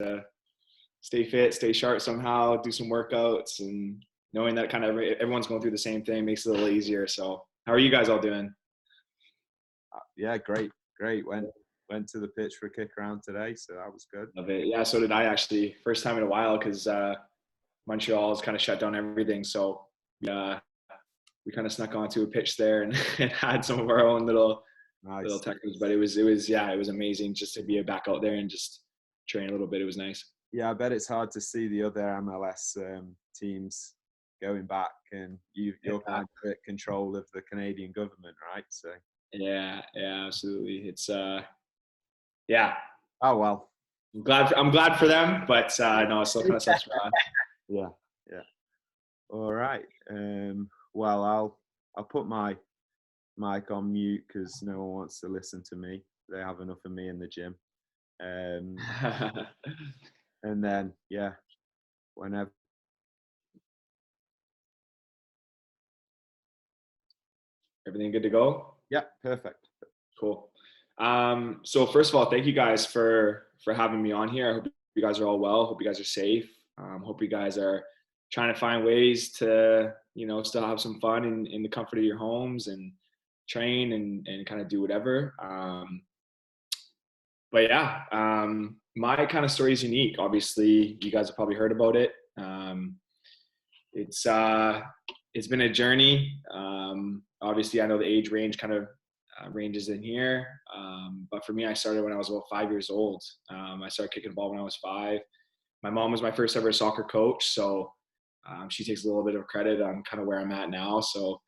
to stay fit, stay sharp somehow, do some workouts, and knowing that kind of everyone's going through the same thing makes it a little easier. So how are you guys all doing? Yeah, great. Went to the pitch for a kick around today, so that was good. Love it. Yeah, so did I actually. First time in a while because Montreal has kind of shut down everything. So we kind of snuck onto a pitch there and, and had some of our own little techniques. But it was amazing just to be back out there and just train a little bit. It was nice. Yeah, I bet it's hard to see the other MLS teams going back, and you're kind of in control of the Canadian government, right? So yeah, absolutely. It's yeah. Oh well. I'm glad for them, but no, it still kind of sucks for us. Yeah. All right. Well, I'll put my mic on mute because no one wants to listen to me. They have enough of me in the gym. And then whenever. Everything good to go? Yeah, perfect. Cool. So first of all, thank you guys for having me on here. I hope you guys are all well. Hope you guys are safe. Hope you guys are trying to find ways to, still have some fun in the comfort of your homes and train and kind of do whatever. My kind of story is unique. Obviously, you guys have probably heard about it. It's been a journey. Obviously, I know the age range kind of ranges in here. But for me, I started when I was about 5 years old. I started kicking ball when I was 5. My mom was my first ever soccer coach. So she takes a little bit of credit on kind of where I'm at now. So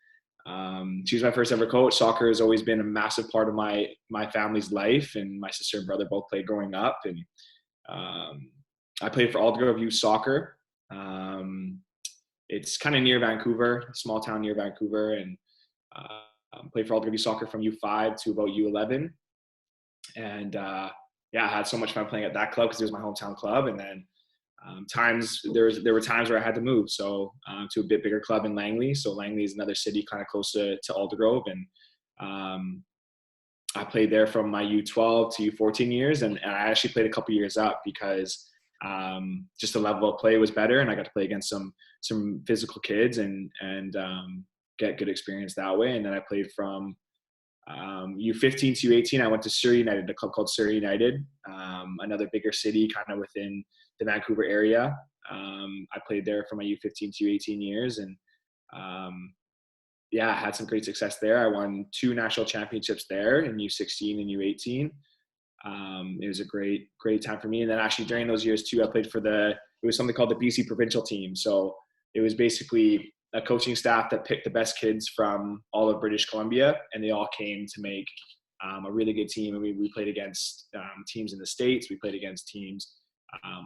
she was my first ever coach. Soccer has always been a massive part of my family's life. And my sister and brother both played growing up. And I played for Aldergrove Youth Soccer. It's kind of near Vancouver, a small town near Vancouver. And played for Aldergrove Youth Soccer from U5 to about U11. And I had so much fun playing at that club because it was my hometown club. And then there were times where I had to move, so to a bit bigger club in Langley. So Langley is another city kind of close to Aldergrove, and I played there from my U12 to U14 years, and I actually played a couple years up because just the level of play was better, and I got to play against some physical kids and get good experience that way. And then I played from U15 to U18. I went to Surrey United, a club called Surrey United, another bigger city kind of within the Vancouver area. I played there from my U15 to U18 years, and I had some great success there. I won 2 national championships there in U16 and U18. It was a great time for me. And then actually during those years too, I played for it was something called the BC provincial team. So it was basically a coaching staff that picked the best kids from all of British Columbia, and they all came to make a really good team. And we played against teams in the States. We played against teams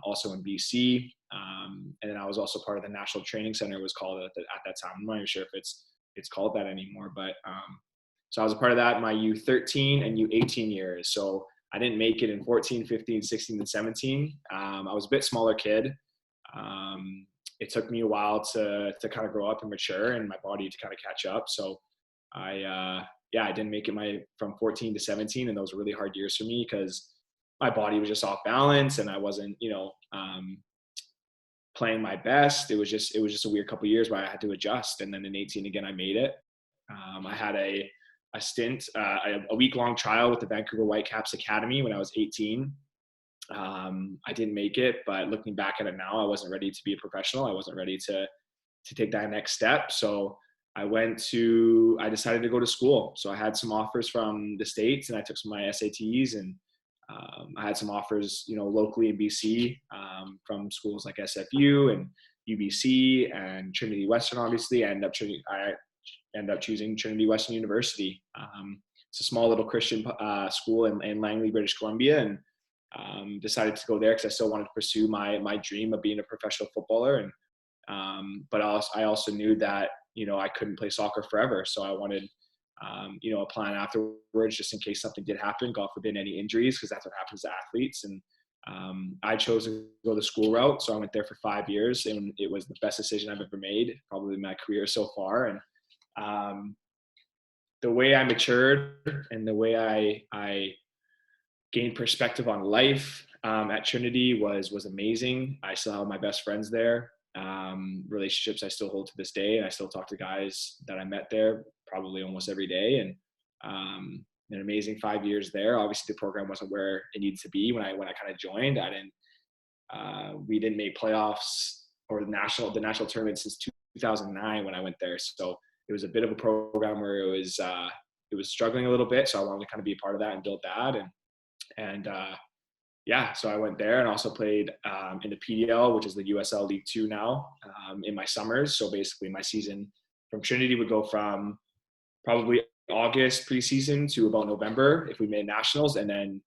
also in BC. And then I was also part of the National Training Center, it was called at that time. I'm not even sure if it's called that anymore, but so I was a part of that in my U13 and U18 years. So I didn't make it in 14, 15, 16, and 17. I was a bit smaller kid. It took me a while to kind of grow up and mature, and my body to kind of catch up. So I didn't make it from 14 to 17, and those were really hard years for me because my body was just off balance and I wasn't, playing my best. It was just a weird couple of years where I had to adjust. And then in 18 again, I made it. I had a stint, a week-long trial with the Vancouver Whitecaps Academy when I was 18. I didn't make it, but looking back at it now, I wasn't ready to be a professional. I wasn't ready to take that next step. So I decided to go to school. So I had some offers from the States, and I took some of my SATs, and I had some offers, locally in BC, from schools like SFU and UBC and Trinity Western. Obviously, I ended up choosing Trinity Western University. It's a small little Christian school in Langley, British Columbia, and decided to go there because I still wanted to pursue my dream of being a professional footballer. And but I also knew that I couldn't play soccer forever, so I wanted a plan afterwards just in case something did happen, God forbid any injuries, because that's what happens to athletes. And I chose to go the school route, so I went there for 5 years, and it was the best decision I've ever made, probably in my career so far. And the way I matured and the way I gained perspective on life at Trinity was amazing. I still have my best friends there. Relationships I still hold to this day, and I still talk to guys that I met there probably almost every day. And an amazing 5 years there. Obviously, the program wasn't where it needed to be when I kind of joined. We didn't make playoffs or the national tournament since 2009 when I went there. So it was a bit of a program where it was struggling a little bit. So I wanted to kind of be a part of that and build that. And so I went there and also played in the PDL, which is the USL League 2 now, in my summers. So basically my season from Trinity would go from probably August preseason to about November if we made nationals. And then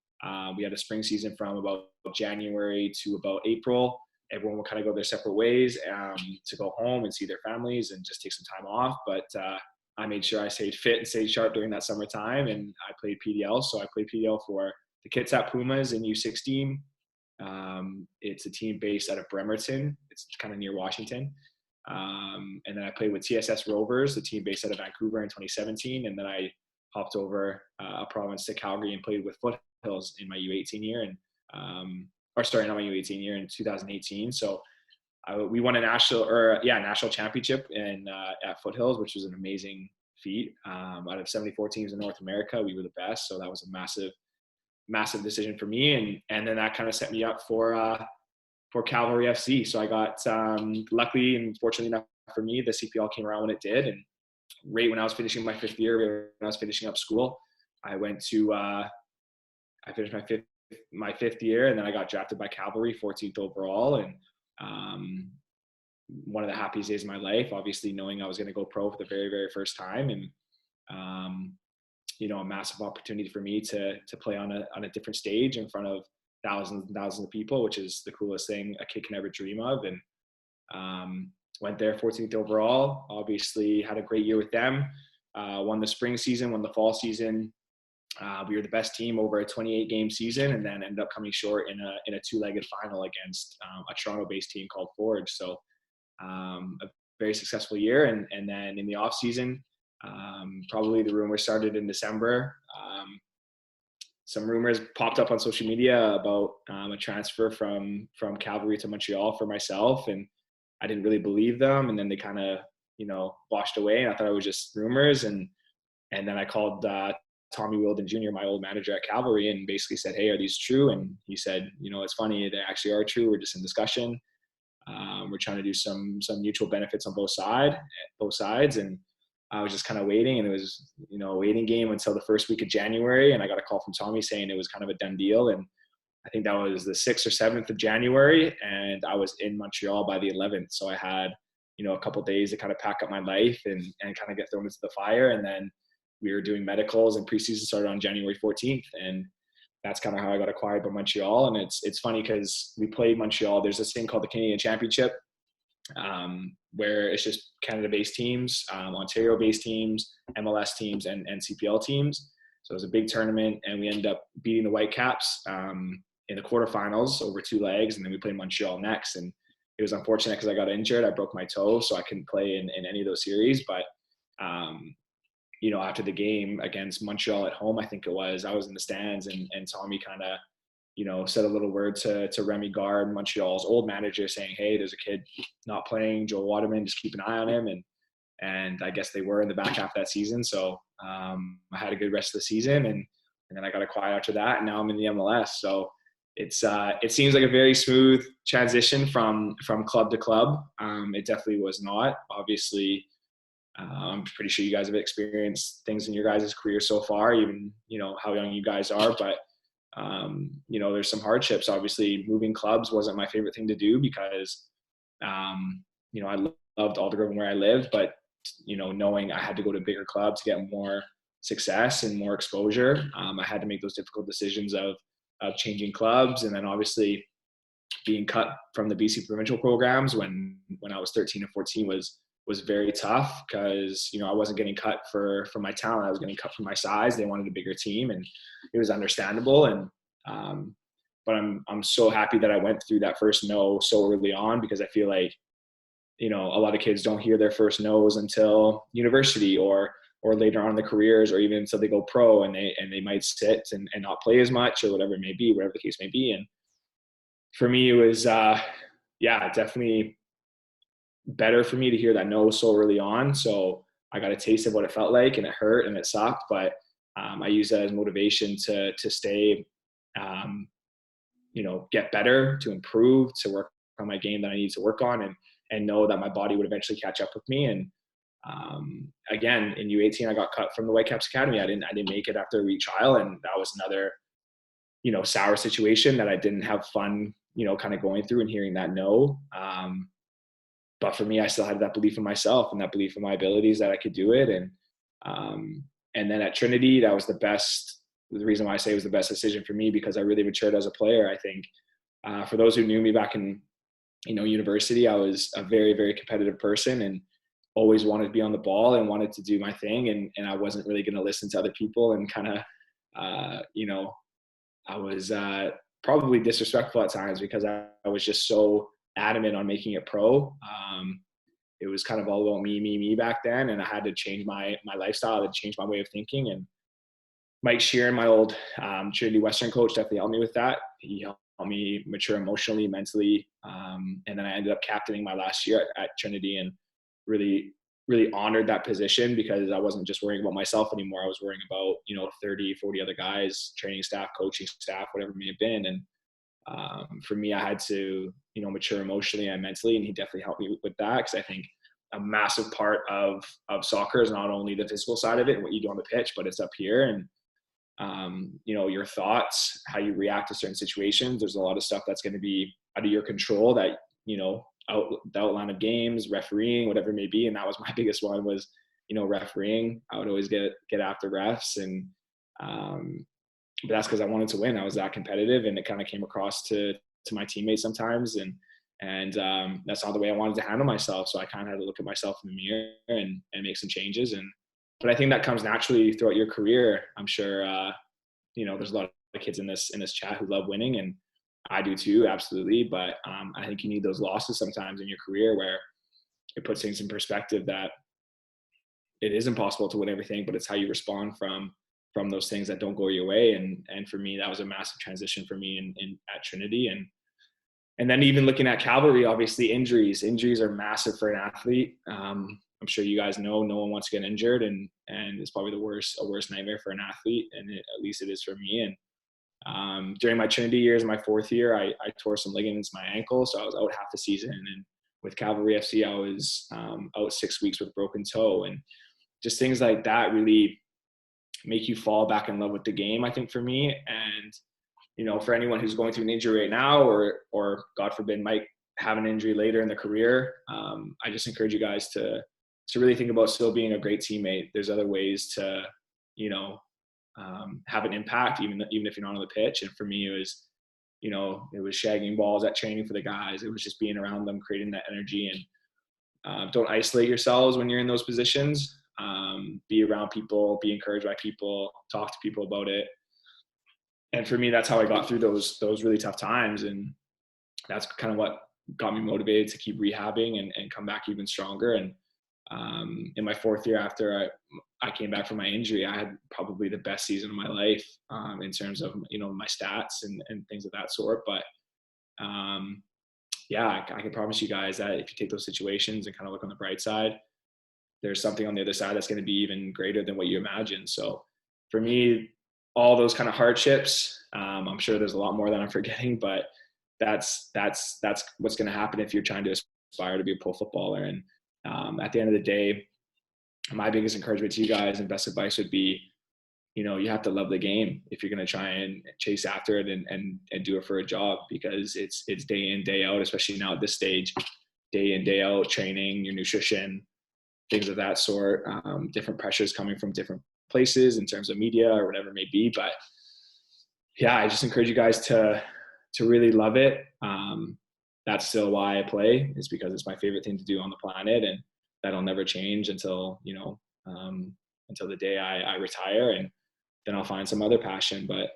we had a spring season from about January to about April. Everyone would kind of go their separate ways to go home and see their families and just take some time off. But I made sure I stayed fit and stayed sharp during that summertime, and I played PDL. So I played PDL for the Kitsap Pumas in U16. It's a team based out of Bremerton. It's kind of near Washington. And then I played with TSS Rovers, the team based out of Vancouver in 2017. And then I hopped over a province to Calgary and played with Foothills in my U18 year. Not my U18 year in 2018. So we won a national championship at Foothills, which was an amazing feat. Out of 74 teams in North America, we were the best. So that was a massive decision for me. And then that kind of set me up for Cavalry FC. So I got, luckily and fortunately enough for me, the CPL came around when it did. And right when I was finishing my fifth year, when I was finishing up school, I finished my fifth year, and then I got drafted by Cavalry, 14th overall. And one of the happiest days of my life, obviously knowing I was going to go pro for the very, very first time. And, a massive opportunity for me to play on a different stage in front of thousands and thousands of people, which is the coolest thing a kid can ever dream of. And went there 14th overall, obviously had a great year with them, won the spring season, won the fall season. We were the best team over a 28-game season, and then ended up coming short in a two-legged final against a Toronto-based team called Forge. So a very successful year. And then in the off season, probably the rumor started in December. Some rumors popped up on social media about a transfer from Calgary to Montreal for myself, and I didn't really believe them. And then they kind of, washed away, and I thought it was just rumors. And then I called Tommy Wilden Jr., my old manager at Cavalry, and basically said, "Hey, are these true?" And he said, "It's funny, they actually are true. We're just in discussion. We're trying to do some mutual benefits on both sides." And I was just kind of waiting, and it was, a waiting game until the first week of January. And I got a call from Tommy saying it was kind of a done deal. And I think that was the 6th or 7th of January. And I was in Montreal by the 11th. So I had, a couple of days to kind of pack up my life and kind of get thrown into the fire. And then we were doing medicals, and preseason started on January 14th. And that's kind of how I got acquired by Montreal. And it's funny because we played Montreal. There's this thing called the Canadian Championship, where it's just Canada-based teams, Ontario-based teams, MLS teams, and CPL teams. So it was a big tournament, and we ended up beating the Whitecaps in the quarterfinals over 2 legs, and then we played Montreal next. And it was unfortunate because I got injured. I broke my toe, so I couldn't play in any of those series. But after the game against Montreal at home, I think it was, I was in the stands, and Tommy kind of, said a little word to Remy Gard, Montreal's old manager, saying, "Hey, there's a kid not playing, Joe Waterman, just keep an eye on him." And I guess they were in the back half of that season. So I had a good rest of the season, and then I got acquired after that, and now I'm in the MLS. So it seems like a very smooth transition from club to club. It definitely was not. Obviously, I'm pretty sure you guys have experienced things in your guys' career so far, even, how young you guys are. But, there's some hardships. Obviously, moving clubs wasn't my favorite thing to do because, I loved Aldergrove where I lived. But, knowing I had to go to bigger clubs to get more success and more exposure, I had to make those difficult decisions of changing clubs. And then obviously being cut from the BC provincial programs when I was 13 and 14 was very tough because, I wasn't getting cut for my talent. I was getting cut for my size. They wanted a bigger team, and it was understandable. And, but I'm so happy that I went through that first no so early on, because I feel like, a lot of kids don't hear their first no's until university, or or later on in their careers, or even until they go pro and they might sit and not play as much or whatever it may be, whatever the case may be. And for me, it was, definitely better for me to hear that no so early on. So I got a taste of what it felt like, and it hurt and it sucked, but I use that as motivation to stay, get better, to improve, to work on my game that I need to work on, and know that my body would eventually catch up with me. And again, in U18, I got cut from the Whitecaps Academy. I didn't make it after a week trial, and that was another, sour situation that I didn't have fun, kind of going through and hearing that no. But for me, I still had that belief in myself and that belief in my abilities that I could do it. And then at Trinity, that was the reason why I say it was the best decision for me, because I really matured as a player. I think for those who knew me back in, university, I was a very, very competitive person and always wanted to be on the ball and wanted to do my thing. And I wasn't really going to listen to other people, and kind of, I was probably disrespectful at times because I was just so adamant on making it pro. It was kind of all about me back then, and I had to change my lifestyle, to change my way of thinking. And Mike Sheeran, my old Trinity Western coach, definitely helped me with that. He helped me mature emotionally, mentally, and then I ended up captaining my last year at Trinity, and really, really honored that position, because I wasn't just worrying about myself anymore. I was worrying about 30, 40 other guys, training staff, coaching staff, whatever it may have been. And for me, I had to, mature emotionally and mentally, and he definitely helped me with that, because I think a massive part of soccer is not only the physical side of it and what you do on the pitch, but it's up here. And your thoughts, how you react to certain situations. There's a lot of stuff that's going to be out of your control, that the outline of games, refereeing, whatever it may be. And that was my biggest one, was refereeing. I would always get after refs, and but that's because I wanted to win. I was that competitive, and it kind of came across to my teammates sometimes, and that's not the way I wanted to handle myself. So I kind of had to look at myself in the mirror and make some changes. But I think that comes naturally throughout your career. I'm sure there's a lot of kids in this chat who love winning, and I do too, absolutely. But I think you need those losses sometimes in your career, where it puts things in perspective, that it is impossible to win everything, but it's how you respond from those things that don't go your way. And for me, that was a massive transition for me in at Trinity. And then even looking at Calvary, obviously injuries are massive for an athlete. I'm sure you guys know, no one wants to get injured, and it's probably a worst nightmare for an athlete, and at least it is for me. And during my Trinity years, my fourth year, I tore some ligaments in my ankle, so I was out half the season. And with Calvary FC, I was out 6 weeks with broken toe, and just things like that really make you fall back in love with the game, I think, for me. And for anyone who's going through an injury right now, or God forbid might have an injury later in their career, I just encourage you guys to really think about still being a great teammate. There's other ways to have an impact, even if you're not on the pitch. And for me, it was shagging balls at training for the guys. It was just being around them, creating that energy. And don't isolate yourselves when you're in those positions. Be around people, be encouraged by people, talk to people about it. And for me, that's how I got through those really tough times. And that's kind of what got me motivated to keep rehabbing and come back even stronger. And in my fourth year, after I came back from my injury, I had probably the best season of my life in terms of my stats and things of that sort. But I can promise you guys that if you take those situations and kind of look on the bright side, there's something on the other side that's going to be even greater than what you imagine. So for me, all those kind of hardships, I'm sure there's a lot more that I'm forgetting, but that's what's going to happen if you're trying to aspire to be a pro footballer. And at the end of the day, my biggest encouragement to you guys and best advice would be, you have to love the game if you're going to try and chase after it and do it for a job, because it's day in, day out, especially now at this stage, day in, day out, training, your nutrition, things of that sort, different pressures coming from different places in terms of media or whatever it may be. But I just encourage you guys to really love it. That's still why I play, is because it's my favorite thing to do on the planet, and that'll never change until the day I retire, and then I'll find some other passion. But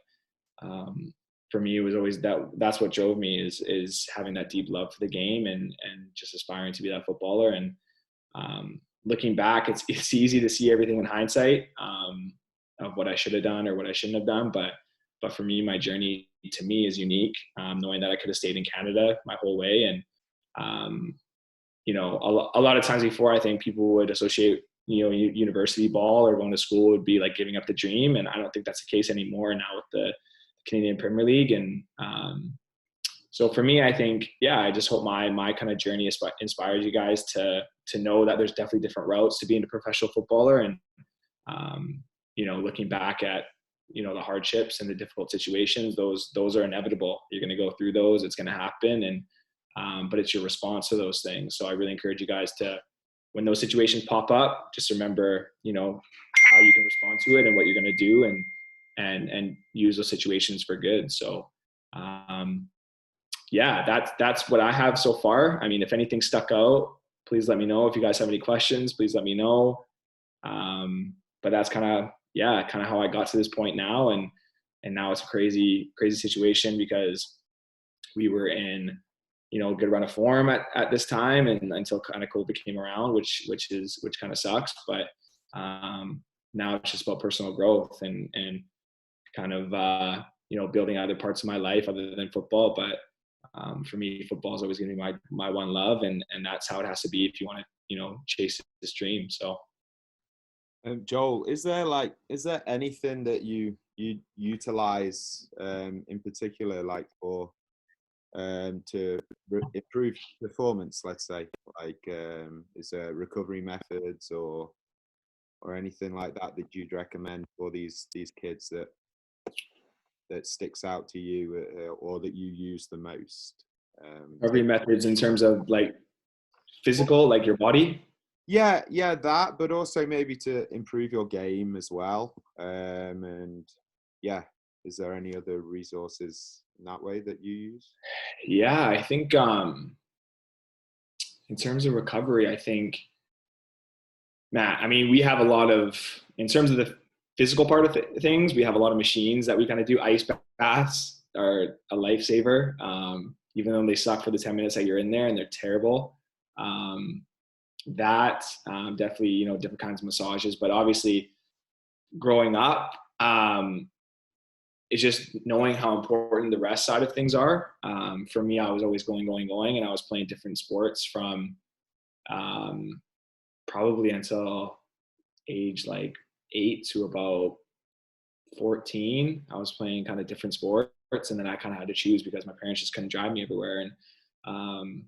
for me, it was always that's what drove me, is having that deep love for the game and just aspiring to be that footballer. And looking back, it's easy to see everything in hindsight, of what I should have done or what I shouldn't have done. But for me, my journey to me is unique. Knowing that I could have stayed in Canada my whole way. And, a lot of times before, I think people would associate, university ball or going to school would be like giving up the dream. And I don't think that's the case anymore now with the Canadian Premier League. And, so for me, I think, I just hope my kind of journey inspires you guys to know that there's definitely different routes to being a professional footballer. And, looking back at, the hardships and the difficult situations, those are inevitable. You're going to go through those. It's going to happen. And, but it's your response to those things. So I really encourage you guys to, when those situations pop up, just remember, how you can respond to it and what you're going to do, and use those situations for good. So, that's what I have so far. I mean, if anything stuck out, please let me know. If you guys have any questions, please let me know. But that's kind of how I got to this point now. And now it's a crazy situation because we were in, a good run of form at this time, and until kind of COVID came around, which kind of sucks. But, now it's just about personal growth and kind of, building other parts of my life other than football. But, for me, football is always going to be my one love, and that's how it has to be if you want to, chase this dream. So, Joel, is there anything that you utilize in particular, like for to improve performance? Let's say, like, is there recovery methods or anything like that you'd recommend for these kids that sticks out to you, or that you use the most? recovery methods in terms of like physical, like your body. Yeah, that, but also maybe to improve your game as well. And is there any other resources in that way that you use? Yeah, I think, in terms of recovery, I think, Matt, I mean, we have a lot of, in terms of the physical part of things, we have a lot of machines that we kind of do. Ice baths are a lifesaver, even though they suck for the 10 minutes that you're in there and they're terrible. Definitely, different kinds of massages. But obviously, growing up, it's just knowing how important the rest side of things are. For me, I was always going, and I was playing different sports from, probably until age like 8 to about 14. I was playing kind of different sports, and then I kind of had to choose because my parents just couldn't drive me everywhere. And,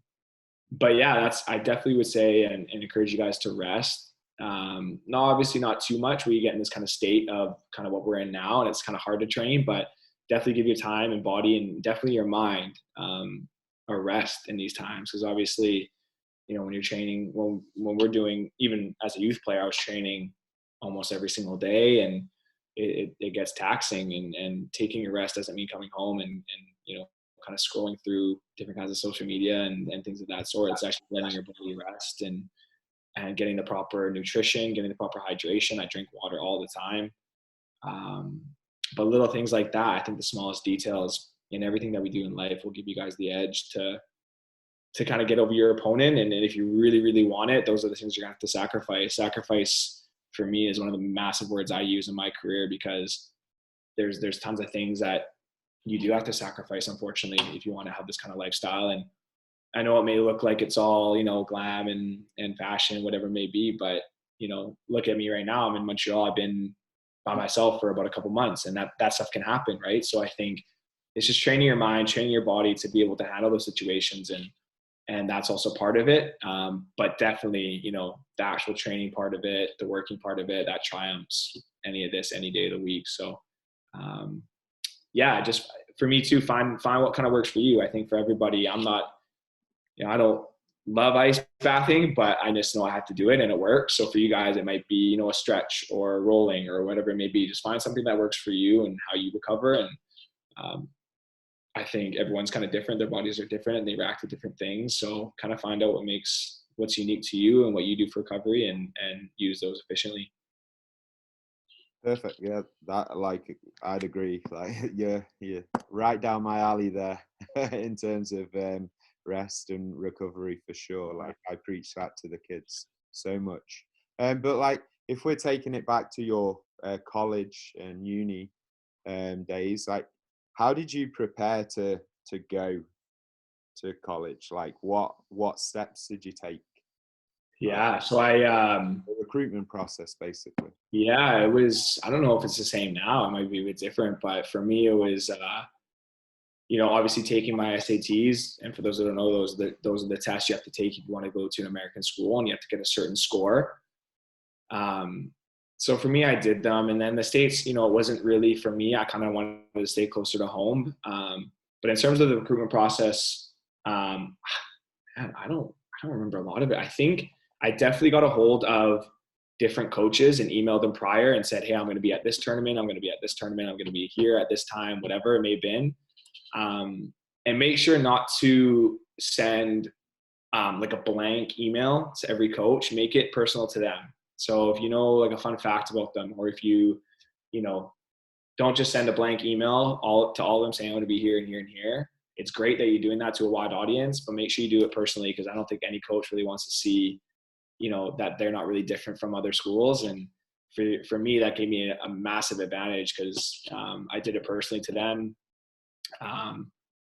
but yeah, I definitely would say and encourage you guys to rest. Obviously not too much where you get in this kind of state of kind of what we're in now, and it's kind of hard to train, but definitely give your time and body and definitely your mind, a rest in these times. Because obviously, when you're training, when we're doing, even as a youth player, I was training almost every single day, and it gets taxing, and taking a rest doesn't mean coming home and kind of scrolling through different kinds of social media and things of that sort. It's actually letting your body rest and getting the proper nutrition, getting the proper hydration. I drink water all the time. But little things like that, I think the smallest details in everything that we do in life will give you guys the edge to kind of get over your opponent. And if you really, really want it, those are the things you're gonna have to sacrifice. Sacrifice for me is one of the massive words I use in my career, because there's tons of things that you do have to sacrifice, unfortunately, if you want to have this kind of lifestyle. And I know it may look like it's all, glam and fashion, whatever it may be, but, look at me right now. I'm in Montreal. I've been by myself for about a couple months, and that stuff can happen. Right. So I think it's just training your mind, training your body to be able to handle those situations. And that's also part of it. But definitely, the actual training part of it, the working part of it, that triumphs any of this any day of the week. So, just for me too, find what kind of works for you. I think for everybody, I'm not, I don't love ice bathing, but I just know I have to do it and it works. So for you guys, it might be, a stretch or rolling or whatever it may be. Just find something that works for you and how you recover. And I think everyone's kind of different. Their bodies are different and they react to different things. So kind of find out what's unique to you and what you do for recovery, and use those efficiently. Perfect. Yeah, I'd agree. Like, you're right down my alley there in terms of rest and recovery for sure. Like, I preach that to the kids so much. But like, if we're taking it back to your college and uni days, like, how did you prepare to go to college? Like, what steps did you take? Yeah. So I, The recruitment process, basically. yeah, it was, I don't know if it's the same now. It might be a bit different, but for me, it was, obviously taking my SATs. And for those that don't know, those are the tests you have to take if you want to go to an American school, and you have to get a certain score. So for me, I did them. And then the States, it wasn't really for me. I kind of wanted to stay closer to home. But in terms of the recruitment process, man, I don't remember a lot of it. I think I definitely got a hold of different coaches and emailed them prior and said, hey, I'm going to be at this tournament. I'm going to be at this tournament. I'm going to be here at this time, whatever it may have been. And make sure not to send like a blank email to every coach. Make it personal to them. So if you know like a fun fact about them, or if you don't just send a blank email to all of them saying I'm going to be here and here and here. It's great that you're doing that to a wide audience, but make sure you do it personally, because I don't think any coach really wants to see, that they're not really different from other schools. And for me, that gave me a massive advantage, because I did it personally to them.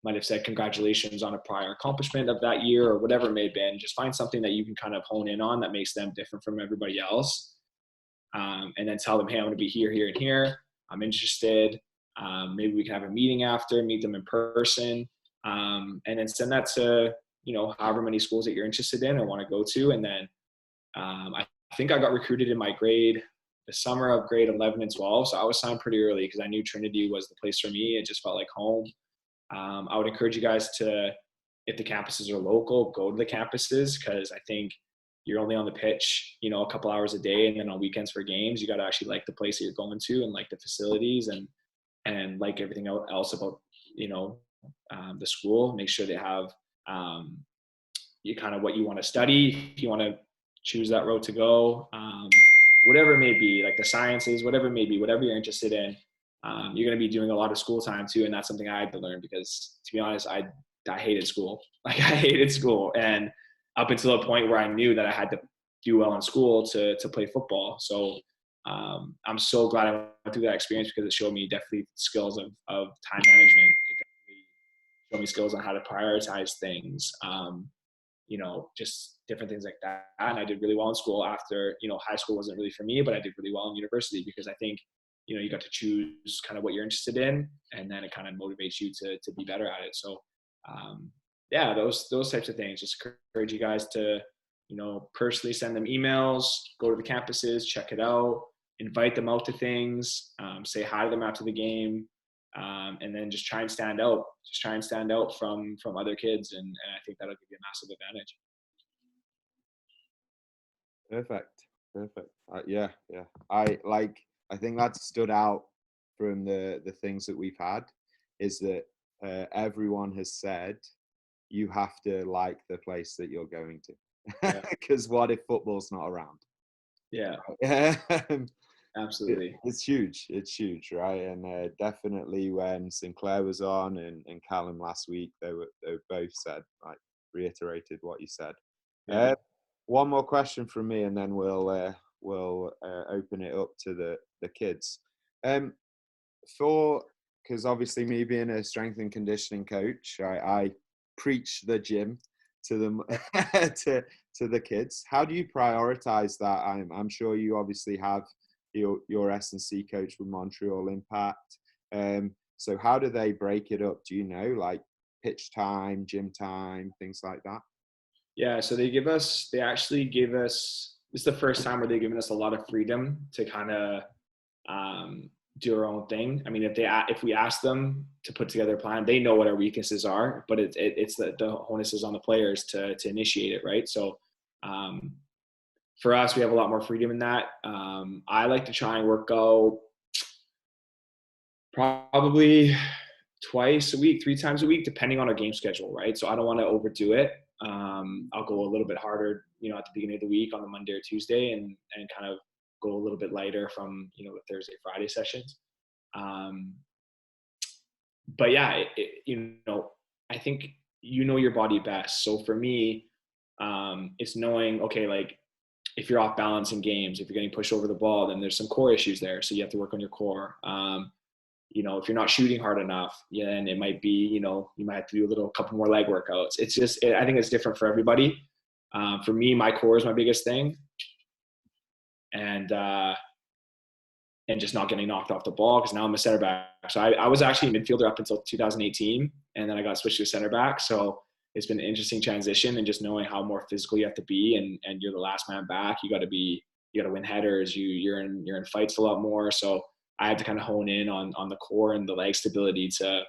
Might have said congratulations on a prior accomplishment of that year, or whatever it may have been. Just find something that you can kind of hone in on that makes them different from everybody else. And then tell them, hey, I'm going to be here, here, and here. I'm interested. Maybe we can have a meeting after, meet them in person, and then send that to, however many schools that you're interested in or want to go to. And then I think I got recruited in my grade, the summer of grade 11 and 12. So I was signed pretty early because I knew Trinity was the place for me. It just felt like home. I would encourage you guys to, if the campuses are local, go to the campuses, because I think you're only on the pitch, a couple hours a day. And then on weekends for games, you got to actually like the place that you're going to, and like the facilities, and like everything else about, the school. Make sure they have you kind of what you want to study, if you want to choose that road to go, whatever it may be, like the sciences, whatever it may be, whatever you're interested in. You're going to be doing a lot of school time too. And that's something I had to learn, because to be honest, I hated school. Like, I hated school. And up until a point where I knew that I had to do well in school to play football. So I'm so glad I went through that experience, because it showed me definitely skills of time management. It definitely showed me skills on how to prioritize things, just different things like that. And I did really well in school after, high school wasn't really for me, but I did really well in university, because I think, you got to choose kind of what you're interested in, and then it kind of motivates you to be better at it. So, yeah, those types of things. Just encourage you guys to, personally send them emails, go to the campuses, check it out, invite them out to things, say hi to them after the game, and then just try and stand out. Just try and stand out from other kids, and I think that'll give you a massive advantage. Perfect. Yeah. I think that stood out from the things that we've had, is that everyone has said you have to like the place that you're going to, because what if football's not around? Yeah. Absolutely. It's huge, right? And definitely when Sinclair was on and Callum last week, they both said, like, reiterated what you said. Yeah. One more question from me, and then we'll open it up to the kids. Because obviously, me being a strength and conditioning coach, I preach the gym to them to the kids. How do you prioritize that? I'm sure you obviously have your S&C coach with Montreal Impact. So how do they break it up? Do you know, like pitch time, gym time, things like that? Yeah, so they actually give us, this is the first time where they've given us a lot of freedom to kind of do our own thing. I mean, if we ask them to put together a plan, they know what our weaknesses are, but it's the onus is on the players to initiate it, right? So for us, we have a lot more freedom in that. I like to try and work out probably twice a week, 3 times a week, depending on our game schedule, right? So I don't want to overdo it. I'll go a little bit harder, at the beginning of the week on the Monday or Tuesday, and kind of go a little bit lighter from, the Thursday, Friday sessions. But yeah, I think your body best. So for me, it's knowing, okay, like if you're off balance in games, if you're getting pushed over the ball, then there's some core issues there. So you have to work on your core. If you're not shooting hard enough, then it might be, you might have to do a couple more leg workouts. It's just, I think it's different for everybody. For me, my core is my biggest thing. And just not getting knocked off the ball, because now I'm a center back. So I was actually a midfielder up until 2018, and then I got switched to center back. So it's been an interesting transition, and just knowing how more physical you have to be, and you're the last man back. You got to win headers. You're in fights a lot more. So I had to kind of hone in on the core and the leg stability to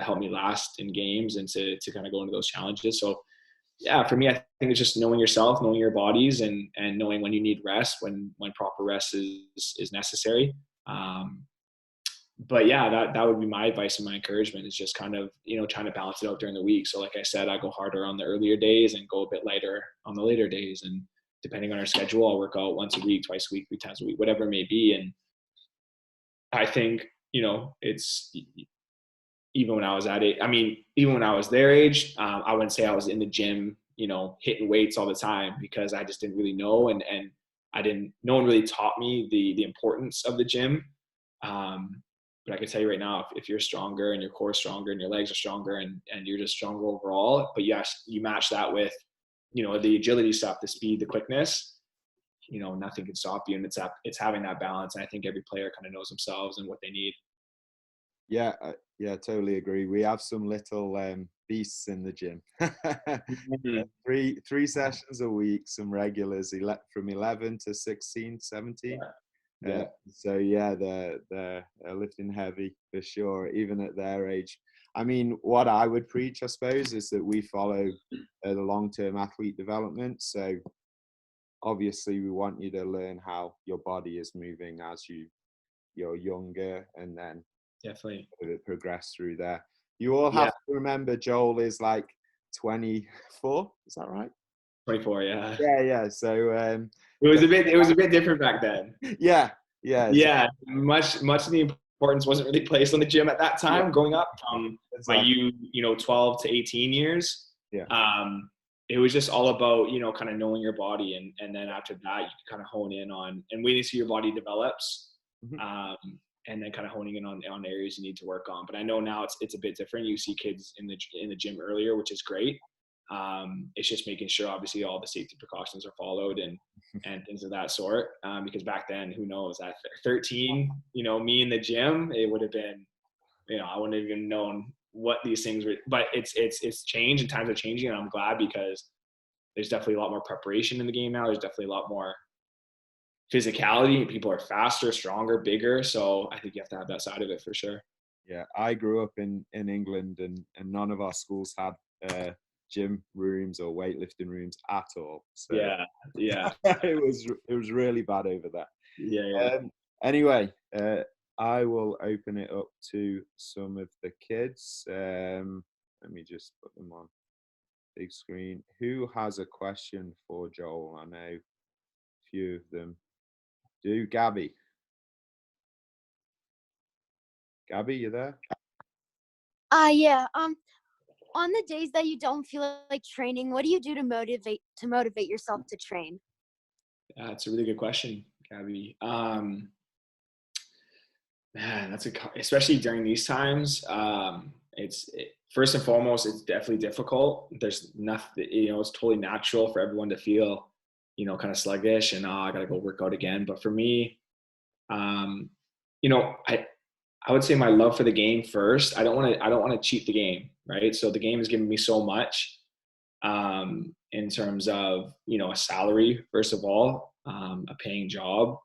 help me last in games and to kind of go into those challenges. So yeah, for me, I think it's just knowing yourself, knowing your bodies, and knowing when you need rest, when proper rest is necessary. But yeah, that would be my advice and my encouragement, is just kind of, trying to balance it out during the week. So like I said, I go harder on the earlier days and go a bit lighter on the later days. And depending on our schedule, I'll work out once a week, twice a week, 3 times a week, whatever it may be. And I think, it's, even when I was even when I was their age, I wouldn't say I was in the gym, hitting weights all the time, because I just didn't really know. And no one really taught me the importance of the gym. But I can tell you right now, if you're stronger and your core is stronger and your legs are stronger and you're just stronger overall, but yes, you match that with, the agility stuff, the speed, the quickness, nothing can stop you. And it's having that balance. And I think every player kind of knows themselves and what they need. Yeah, totally agree. We have some little beasts in the gym. Three sessions a week, some regulars, from 11 to 16, 17. Yeah. So yeah, they're lifting heavy for sure, even at their age. I mean, what I would preach, I suppose, is that we follow the long-term athlete development. So obviously we want you to learn how your body is moving as you're younger, and then Definitely progress through there. You all have to remember Joel is like 24, is that right? 24, yeah. Yeah. So it was a bit different back then. Yeah. Much of the importance wasn't really placed on the gym at that time. Growing up from my 12 to 18 years. Yeah. It was just all about, kind of knowing your body, and then after that you can kind of hone in on and waiting to see your body develops. Mm-hmm. And then kind of honing in on areas you need to work on. But I know now it's a bit different. You see kids in the gym earlier, which is great. It's just making sure obviously all the safety precautions are followed and things of that sort. Because back then, who knows, at 13, me in the gym, it would have been, I wouldn't have even known what these things were. But it's changed, and times are changing, and I'm glad, because there's definitely a lot more preparation in the game now. There's definitely a lot more physicality. People are faster, stronger, bigger. So I think you have to have that side of it for sure. Yeah, I grew up in England, and none of our schools had gym rooms or weightlifting rooms at all. So yeah. it was really bad over there. Yeah. Anyway, I will open it up to some of the kids. Let me just put them on big screen. Who has a question for Joel? I know a few of them do. Gabby, you there? Yeah. On the days that you don't feel like training, what do you do to motivate yourself to train? Yeah, it's a really good question, Gabby. Man, especially during these times. First and foremost, it's definitely difficult. There's nothing, it's totally natural for everyone to feel, kind of sluggish and I gotta go work out again. But for me, I would say my love for the game first. I don't want to cheat the game, right? So the game has given me so much in terms of, a salary, first of all, a paying job,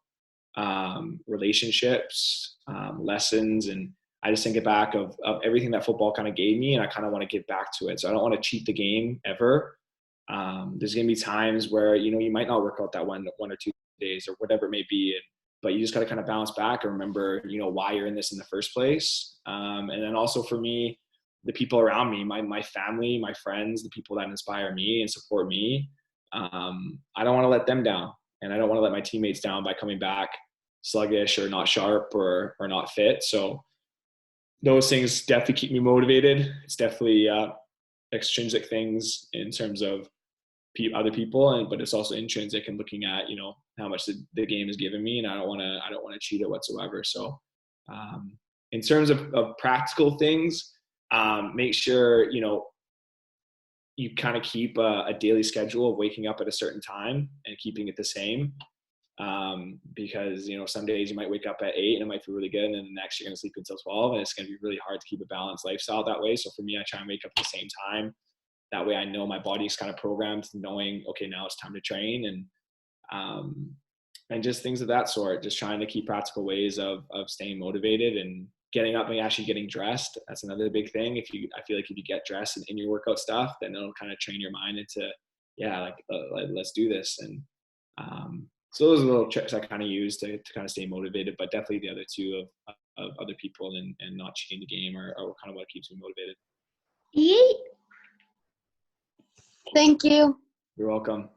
relationships, lessons. And I just think back of everything that football kind of gave me, and I kind of want to give back to it. So I don't want to cheat the game ever. There's going to be times where, you might not work out that one or 2 days or whatever it may be. But you just got to kind of bounce back and remember, why you're in this in the first place. And then also for me, the people around me, my family, my friends, the people that inspire me and support me, I don't want to let them down. And I don't want to let my teammates down by coming back sluggish or not sharp or not fit. So those things definitely keep me motivated. It's definitely extrinsic things in terms of other people, but it's also intrinsic and looking at, how much the game has given me, and I don't want to cheat it whatsoever. So in terms of practical things, make sure, you kind of keep a daily schedule of waking up at a certain time and keeping it the same. Because, some days you might wake up at 8 and it might feel really good. And then the next you're going to sleep until 12, and it's going to be really hard to keep a balanced lifestyle that way. So for me, I try and wake up at the same time. That way I know my body's kind of programmed knowing, okay, now it's time to train, and just things of that sort, just trying to keep practical ways of staying motivated and getting up and actually getting dressed. That's another big thing. I feel like if you get dressed in your workout stuff, then it'll kind of train your mind into, let's do this. And so those are little tricks I kind of use to kind of stay motivated, but definitely the other two of other people and not cheating the game are kind of what keeps me motivated. Thank you. You're welcome.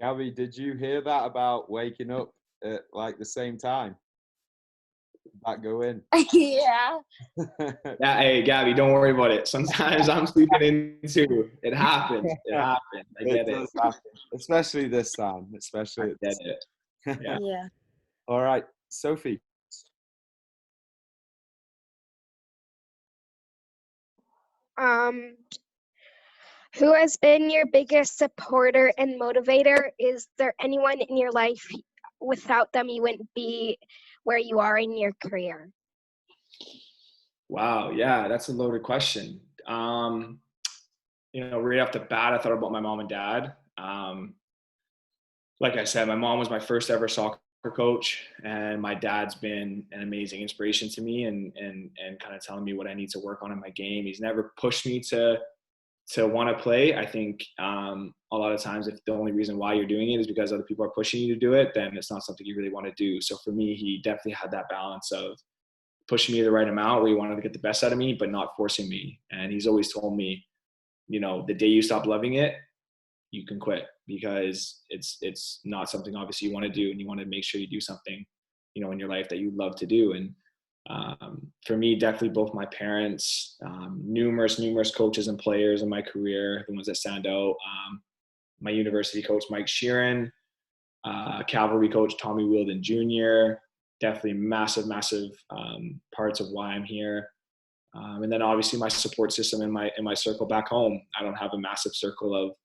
Gabby, did you hear that about waking up at like the same time? Did that go in? Yeah. Yeah, hey, Gabby, don't worry about it. Sometimes I'm sleeping in too. It happens. It happens. I get it. Happen. Especially this time. I get it. Yeah. Yeah. All right, Sophie. Who has been your biggest supporter and motivator? Is there anyone in your life without them you wouldn't be where you are in your career? Wow. Yeah, that's a loaded question. Right off the bat, I thought about my mom and dad. Like I said, my mom was my first ever soccer coach, and my dad's been an amazing inspiration to me and kind of telling me what I need to work on in my game. He's never pushed me to want to play. I think a lot of times if the only reason why you're doing it is because other people are pushing you to do it, then it's not something you really want to do. So for me, he definitely had that balance of pushing me the right amount where he wanted to get the best out of me, but not forcing me. And he's always told me, the day you stop loving it, you can quit, because it's not something obviously you want to do, and you want to make sure you do something, in your life that you love to do. And for me, definitely both my parents, numerous coaches and players in my career, the ones that stand out. My university coach, Mike Sheeran, cavalry coach, Tommy Wielden Jr., definitely massive parts of why I'm here. And then obviously my support system in my circle back home. I don't have a massive circle of,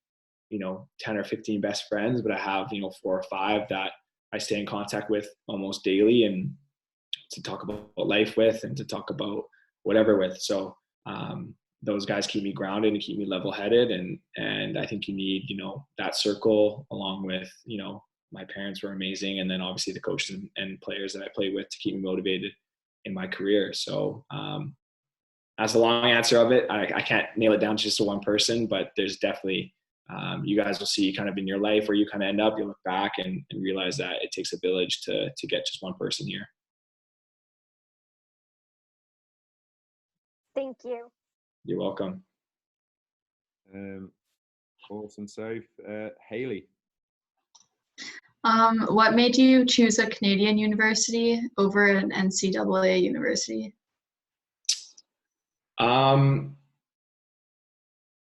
10 or 15 best friends, but I have, 4 or 5 that I stay in contact with almost daily, and to talk about life with, and to talk about whatever with. So those guys keep me grounded and keep me level-headed, and I think you need, that circle, along with, my parents were amazing, and then obviously the coaches and players that I play with to keep me motivated in my career. So that's the long answer of it. I can't nail it down just to one person, but there's definitely you guys will see kind of in your life where you kind of end up, you look back and realize that it takes a village to get just one person here. Thank you. You're welcome. Awesome, Soph. Haley. What made you choose a Canadian university over an NCAA university?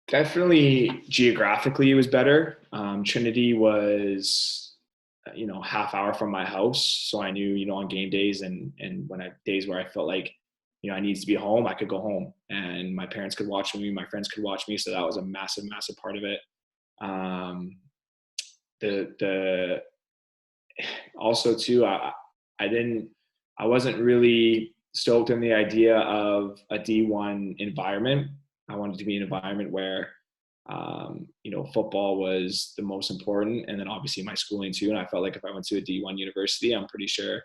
Definitely geographically it was better. Trinity was, half hour from my house. So I knew, on game days and when days where I felt like, I needed to be home, I could go home, and my parents could watch me, my friends could watch me. So that was a massive part of it. Also too, I wasn't really stoked on the idea of a D1 environment. I wanted to be an environment where, football was the most important, and then obviously my schooling too. And I felt like if I went to a D1 university, I'm pretty sure,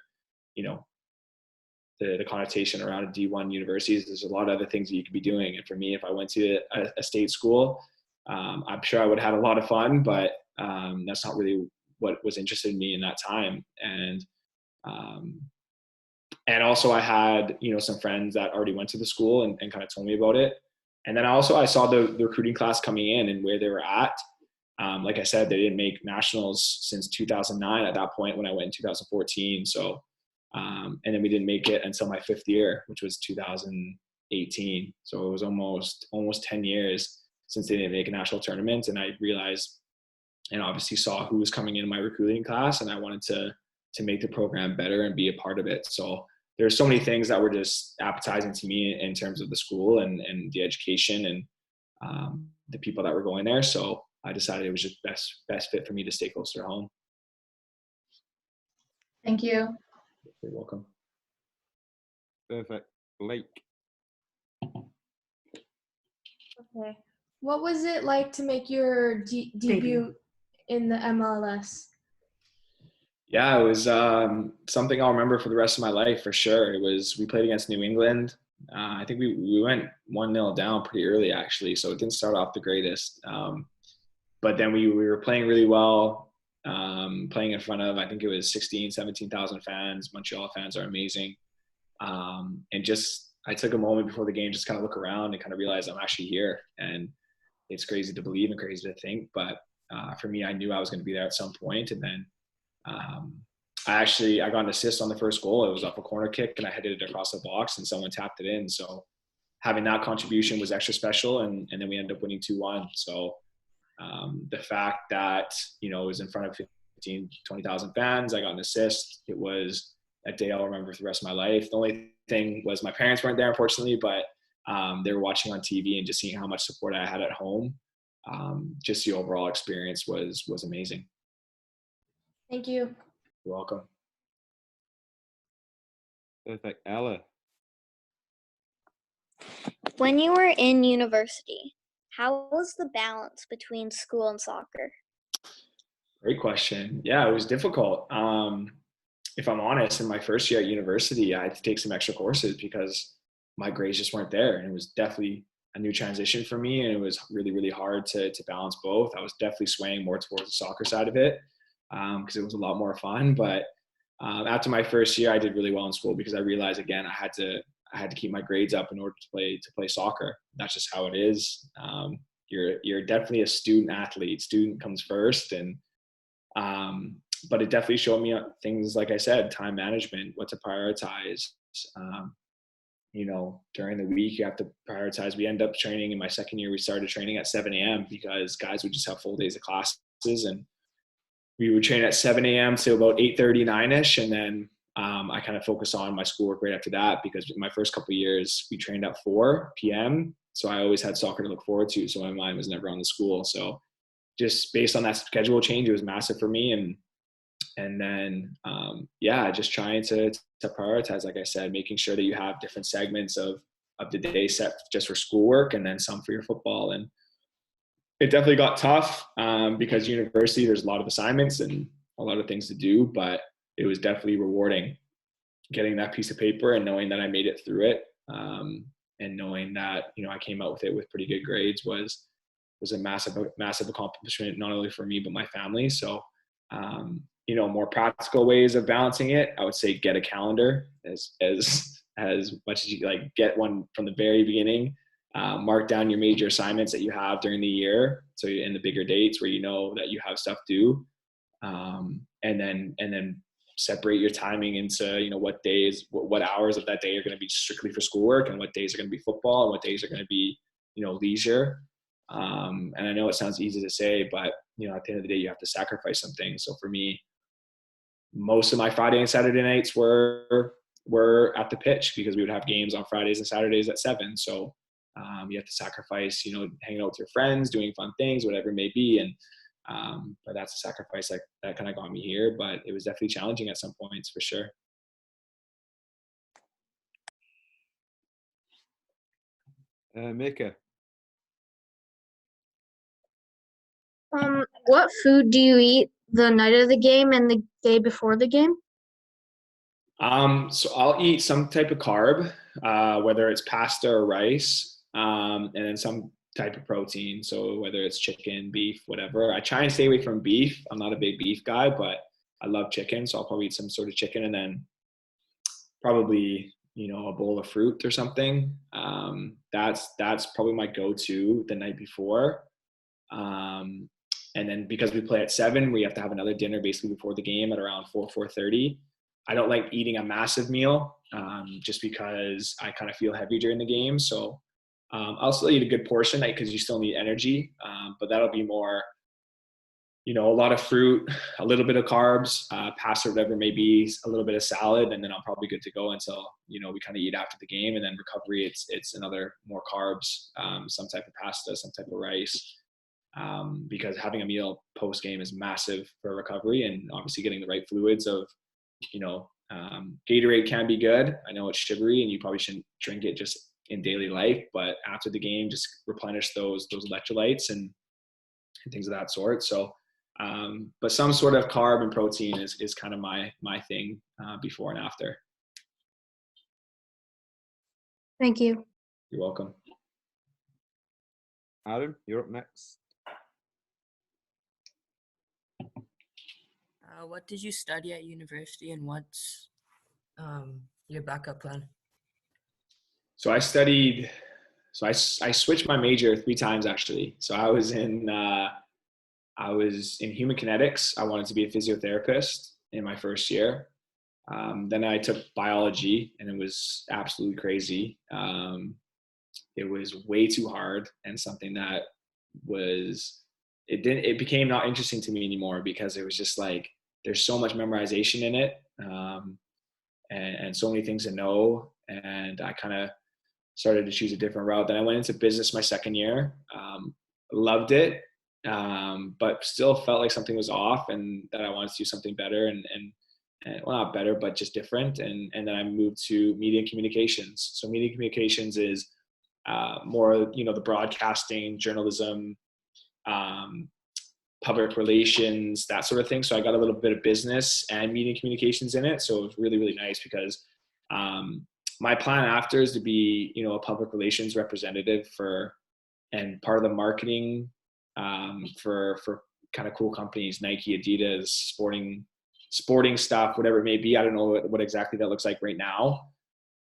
the connotation around a D1 university is there's a lot of other things that you could be doing. And for me, if I went to a state school, I'm sure I would have had a lot of fun, but that's not really what was interested in me in that time. And also I had, some friends that already went to the school and kind of told me about it. And then I saw the recruiting class coming in and where they were at. Like I said, they didn't make nationals since 2009 at that point when I went in 2014. So, and then we didn't make it until my 5th year, which was 2018. So it was almost 10 years since they didn't make a national tournament. And I realized obviously saw who was coming in my recruiting class, and I wanted to make the program better and be a part of it. So there's so many things that were just appetizing to me in terms of the school and the education and the people that were going there. So I decided it was just best fit for me to stay closer to home. Thank you. You're welcome. Perfect. Blake. Okay. What was it like to make your debut in the MLS? Yeah, it was something I'll remember for the rest of my life for sure. We played against New England. I think we went 1-0 down pretty early actually, so it didn't start off the greatest. But then we were playing really well, playing in front of, I think it was 17,000 fans. Montreal fans are amazing. And just, I took a moment before the game, just kind of look around and kind of realize I'm actually here. And it's crazy to believe and crazy to think, but for me, I knew I was going to be there at some point. And then I got an assist on the first goal. It was off a corner kick and I headed it across the box and someone tapped it in. So having that contribution was extra special. And then we ended up winning 2-1. So the fact that, it was in front of 15, 20,000 fans, I got an assist. It was a day I'll remember for the rest of my life. The only thing was my parents weren't there, unfortunately, but they were watching on TV and just seeing how much support I had at home. Just the overall experience was amazing. Thank you. You're welcome. Perfect. Ella. When you were in university, how was the balance between school and soccer? Great question. Yeah, it was difficult. If I'm honest, in my first year at university, I had to take some extra courses because my grades just weren't there. And it was definitely a new transition for me. And it was really, really hard to balance both. I was definitely swaying more towards the soccer side of it because it was a lot more fun. But after my first year, I did really well in school because I realized, again, I had to keep my grades up in order to play soccer. That's just how it is. You're definitely a student athlete. Student comes first. And but it definitely showed me things, like I said, time management, what to prioritize. During the week, you have to prioritize. We end up training in my second year. We started training at 7 a.m. because guys would just have full days of classes. And we would train at 7 a.m. to about 8:30, 9-ish. And then I kind of focus on my schoolwork right after that because in my first couple of years, we trained at 4 p.m. So I always had soccer to look forward to. So my mind was never on the school. So just based on that schedule change, it was massive for me. And then, just trying to prioritize, like I said, making sure that you have different segments of the day set just for schoolwork and then some for your football. And it definitely got tough because university, there's a lot of assignments and a lot of things to do, but it was definitely rewarding getting that piece of paper and knowing that I made it through it. And knowing that, I came out with it with pretty good grades was a massive accomplishment, not only for me, but my family. So, more practical ways of balancing it, I would say get a calendar as much as you get one from the very beginning. Mark down your major assignments that you have during the year. So in the bigger dates where that you have stuff due, and then separate your timing into, what days, what hours of that day are going to be strictly for schoolwork and what days are going to be football and what days are going to be, leisure. And I know it sounds easy to say, but, at the end of the day, you have to sacrifice some things. So for me, most of my Friday and Saturday nights were at the pitch because we would have games on Fridays and Saturdays at 7. So you have to sacrifice, hanging out with your friends, doing fun things, whatever it may be. And but that's a sacrifice that kind of got me here. But it was definitely challenging at some points for sure. Mika. What food do you eat the night of the game and the day before the game? So I'll eat some type of carb, whether it's pasta or rice, and then some type of protein. So whether it's chicken, beef, whatever. I try and stay away from beef. I'm not a big beef guy, but I love chicken. So I'll probably eat some sort of chicken and then probably, a bowl of fruit or something. That's probably my go-to the night before. And then because we play at 7, we have to have another dinner basically before the game at around 4:30. I don't like eating a massive meal just because I kind of feel heavy during the game. So I'll still eat a good portion because you still need energy, but that'll be more a lot of fruit, a little bit of carbs, pasta, whatever it may be, a little bit of salad, and then I'm probably good to go until, we kind of eat after the game. And then recovery, it's another more carbs, some type of pasta, some type of rice, because having a meal post game is massive for recovery, and obviously getting the right fluids of, Gatorade can be good. I know it's sugary and you probably shouldn't drink it just in daily life, but after the game, just replenish those electrolytes and things of that sort. So, but some sort of carb and protein is kind of my thing, before and after. Thank you. You're welcome. Adam, you're up next. What did you study at university, and what's your backup plan? So I switched my major 3 times actually. So I was in human kinetics. I wanted to be a physiotherapist in my first year. Then I took biology, and it was absolutely crazy. It was way too hard, and something that it became not interesting to me anymore, because it was just like, there's so much memorization in it, and so many things to know. And I kind of started to choose a different route. Then I went into business my second year. Loved it, but still felt like something was off, and that I wanted to do something better, and well, not better, but just different. And then I moved to media and communications. So media and communications is more, the broadcasting, journalism, public relations, that sort of thing. So I got a little bit of business and media and communications in it. So it was really, really nice, because my plan after is to be, a public relations representative and part of the marketing for kind of cool companies, Nike, Adidas, sporting stuff, whatever it may be. I don't know what exactly that looks like right now.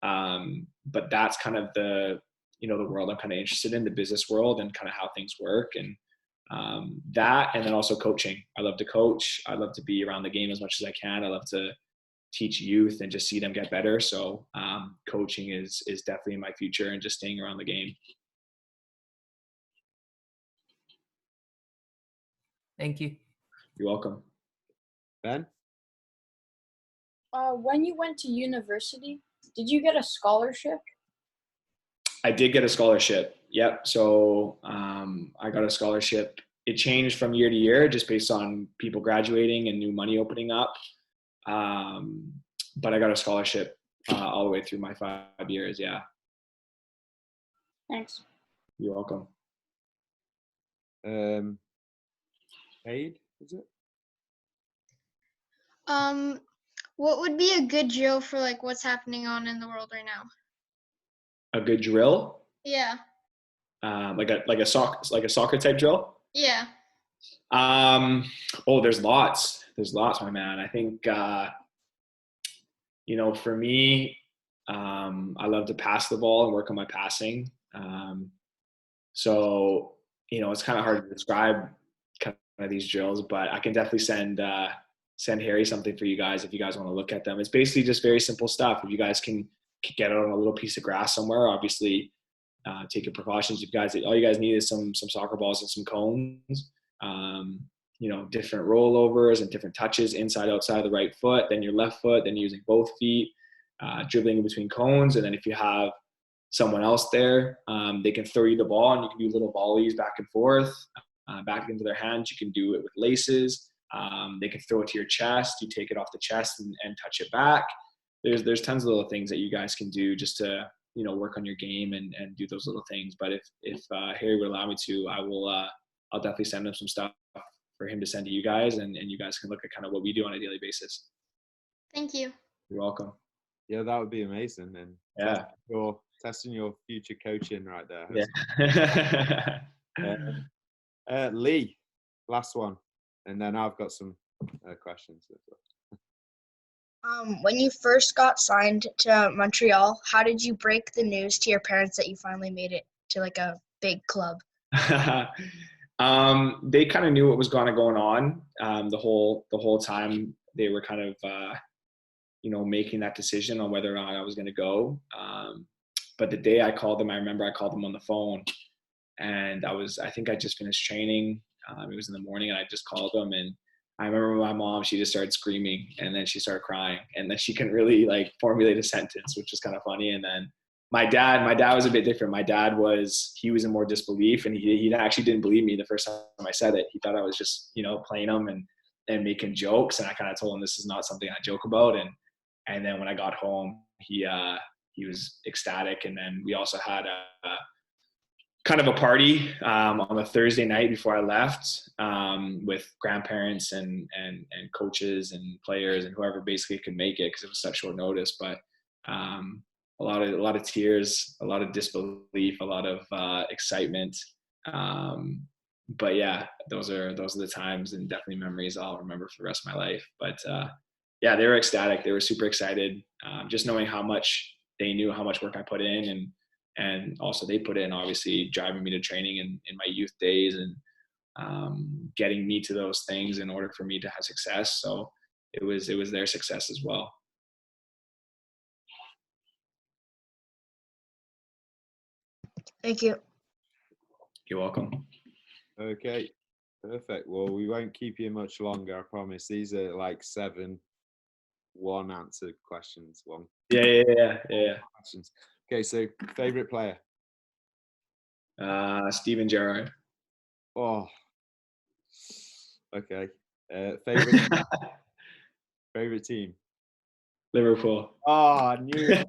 But that's kind of the world I'm kind of interested in, the business world, and kind of how things work. And that, and then also coaching. I love to coach. I love to be around the game as much as I can. I love to teach youth and just see them get better. So coaching is definitely in my future, and just staying around the game. Thank you. You're welcome. Ben? When you went to university, did you get a scholarship? I did get a scholarship. Yep. So I got a scholarship. It changed from year to year just based on people graduating and new money opening up. But I got a scholarship all the way through my 5 years. Yeah. Thanks. You're welcome. Aid, is it? What would be a good drill for like what's happening on in the world right now? A good drill? Yeah. Like a soccer type drill? Yeah. There's lots, my man. I think for me, I love to pass the ball and work on my passing. So it's kind of hard to describe kind of these drills, but I can definitely send Harry something for you guys if you guys want to look at them. It's basically just very simple stuff. If you guys can get it on a little piece of grass somewhere, obviously take your precautions. All you guys need is some soccer balls and some cones, different rollovers and different touches, inside, outside the right foot, then your left foot, then using both feet, dribbling in between cones. And then if you have someone else there, they can throw you the ball, and you can do little volleys back and forth, back into their hands. You can do it with laces. They can throw it to your chest. You take it off the chest and touch it back. There's tons of little things that you guys can do just to, work on your game and do those little things. But if Harry would allow me to, I'll definitely send him some stuff for him to send to you guys, and you guys can look at kind of what we do on a daily basis. Thank you. You're welcome. Yeah, that would be amazing. And yeah, testing your future coaching right there. Yeah. Lee, last one, and then I've got some questions as well. When you first got signed to Montreal, how did you break the news to your parents that you finally made it to like a big club? They kind of knew what was going on the whole time. They were kind of making that decision on whether or not I was going to go. But the day I called them, I remember I called them on the phone, and I think I just finished training. It was in the morning, and I just called them, and I remember my mom, she just started screaming, and then she started crying, and then she couldn't really like formulate a sentence, which was kind of funny. And then my dad was a bit different. My dad he was in more disbelief, and he actually didn't believe me the first time I said it. He thought I was just, playing him and making jokes. And I kind of told him this is not something I joke about. And then when I got home, he was ecstatic. And then we also had a kind of a party on the Thursday night before I left with grandparents and coaches and players and whoever basically could make it, because it was such short notice. But a lot of tears, a lot of disbelief, a lot of excitement. But yeah, those are the times and definitely memories I'll remember for the rest of my life. But yeah, they were ecstatic. They were super excited, just knowing how much they knew how much work I put in, and also they put in, obviously, driving me to training in my youth days and getting me to those things in order for me to have success. So it was their success as well. Thank you. You're welcome. Okay, perfect. Well, we won't keep you much longer, I promise. These are like 7 one-answer questions. Yeah. Questions. Okay, so favorite player? Steven Gerrard. Oh, okay. Favorite team? Liverpool. Oh, I knew it.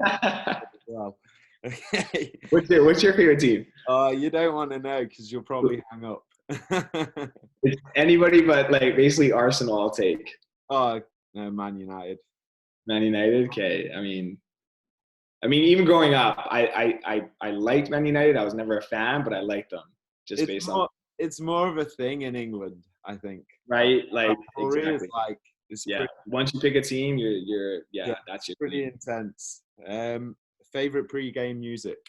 Well, okay. What's your favorite team? You don't want to know because you'll probably hang up. It's anybody but like basically Arsenal I'll take. Oh, no, Man United. Man United. Okay. I mean, even growing up, I liked Man United. I was never a fan, but I liked them just based on. It's more of a thing in England, I think. Right, like exactly. It's yeah. Once you pick a team, you're that's your pretty team. intense. Favorite pre-game music?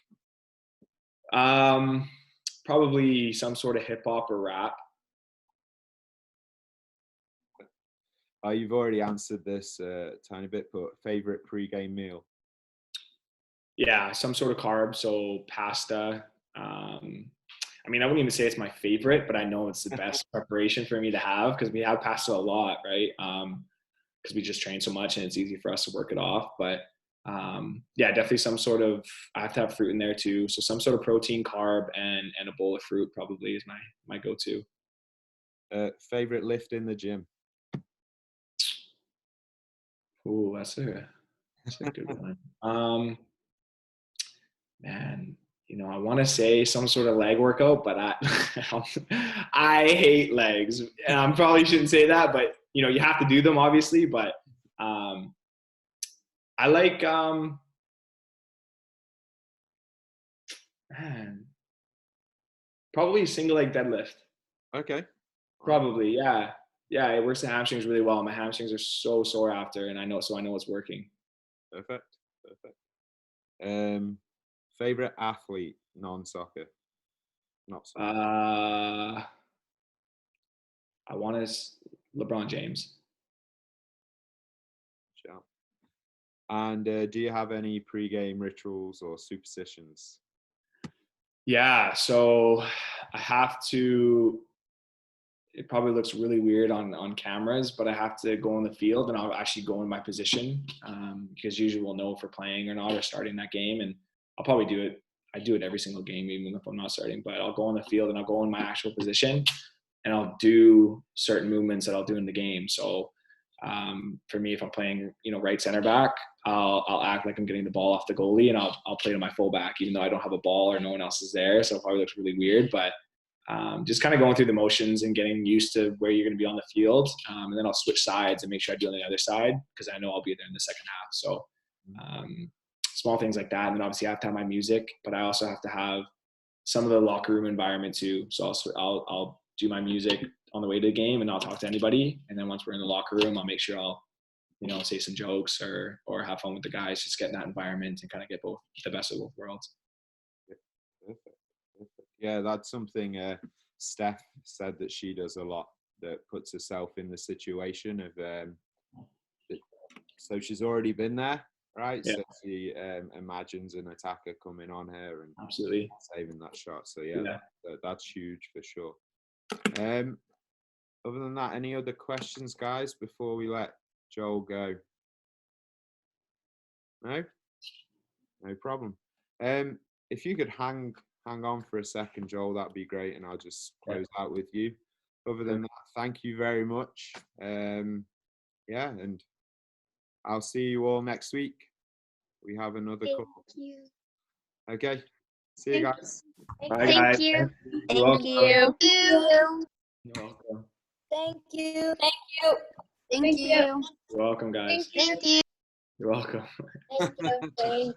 Probably some sort of hip hop or rap. You've already answered this a tiny bit, but favorite pre-game meal? Yeah, some sort of carb, so pasta. I wouldn't even say it's my favorite, but I know it's the best preparation for me to have because we have pasta a lot, right? Because we just train so much and it's easy for us to work it off. But yeah, definitely some sort of, I have to have fruit in there too. So some sort of protein, carb, and a bowl of fruit probably is my go-to. Favorite lift in the gym? Ooh, that's a good one. Man, I want to say some sort of leg workout, but I hate legs. And I probably shouldn't say that, but you have to do them obviously. But I like probably a single leg deadlift. Okay. Probably, yeah. Yeah, it works the hamstrings really well. My hamstrings are so sore after, and I know it's working. Perfect. Favorite athlete, non-soccer? Not soccer. I want to LeBron James. Sure. And do you have any pre-game rituals or superstitions? Yeah, so I have to. It probably looks really weird on cameras, but I have to go in the field and I'll actually go in my position because usually we'll know if we're playing or not or starting that game. And I'll probably do it. I do it every single game, even if I'm not starting, but I'll go in the field and I'll go in my actual position and I'll do certain movements that I'll do in the game. So for me, if I'm playing, right center back, I'll act like I'm getting the ball off the goalie and I'll play to my fullback, even though I don't have a ball or no one else is there. So it probably looks really weird, but just kind of going through the motions and getting used to where you're going to be on the field. And then I'll switch sides and make sure I do on the other side because I know I'll be there in the second half. So small things like that. And then obviously I have to have my music, but I also have to have some of the locker room environment too. So I'll do my music on the way to the game and I'll talk to anybody. And then once we're in the locker room, I'll make sure I'll, say some jokes or have fun with the guys, just get in that environment and kind of get the best of both worlds. Perfect. Yeah, that's something Steph said that she does a lot, that puts herself in the situation of so she's already been there, right? Yeah. So she imagines an attacker coming on her and absolutely saving that shot. So yeah. That's huge for sure. Other than that, any other questions, guys, before we let Joel go? No? No problem. If you could hang on for a second, Joel, that'd be great, and I'll just close out with you. Other than that, thank you very much. Yeah, and I'll see you all next week. We have another call. Thank you. Okay. See you guys. Bye, Thank guys. you. You're welcome. Thank you. You're welcome. Thank you. Thank you. You're welcome, guys. Thank you. You're welcome. Thank you.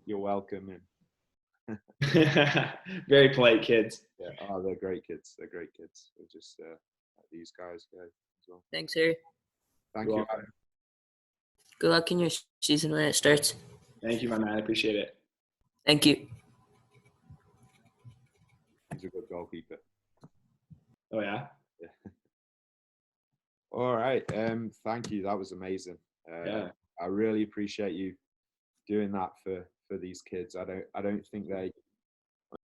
You're welcome. And Very polite kids. yeah, oh, they're great kids. They're great kids. They're just these guys go as well. Thanks, Harry. Thank You're you. welcome. Good luck in your season when it starts. Thank you, my man. I appreciate it. Thank you. He's a good goalkeeper. Oh, yeah? Yeah. All right. Thank you. That was amazing. Yeah. I really appreciate you doing that for these kids. I don't think they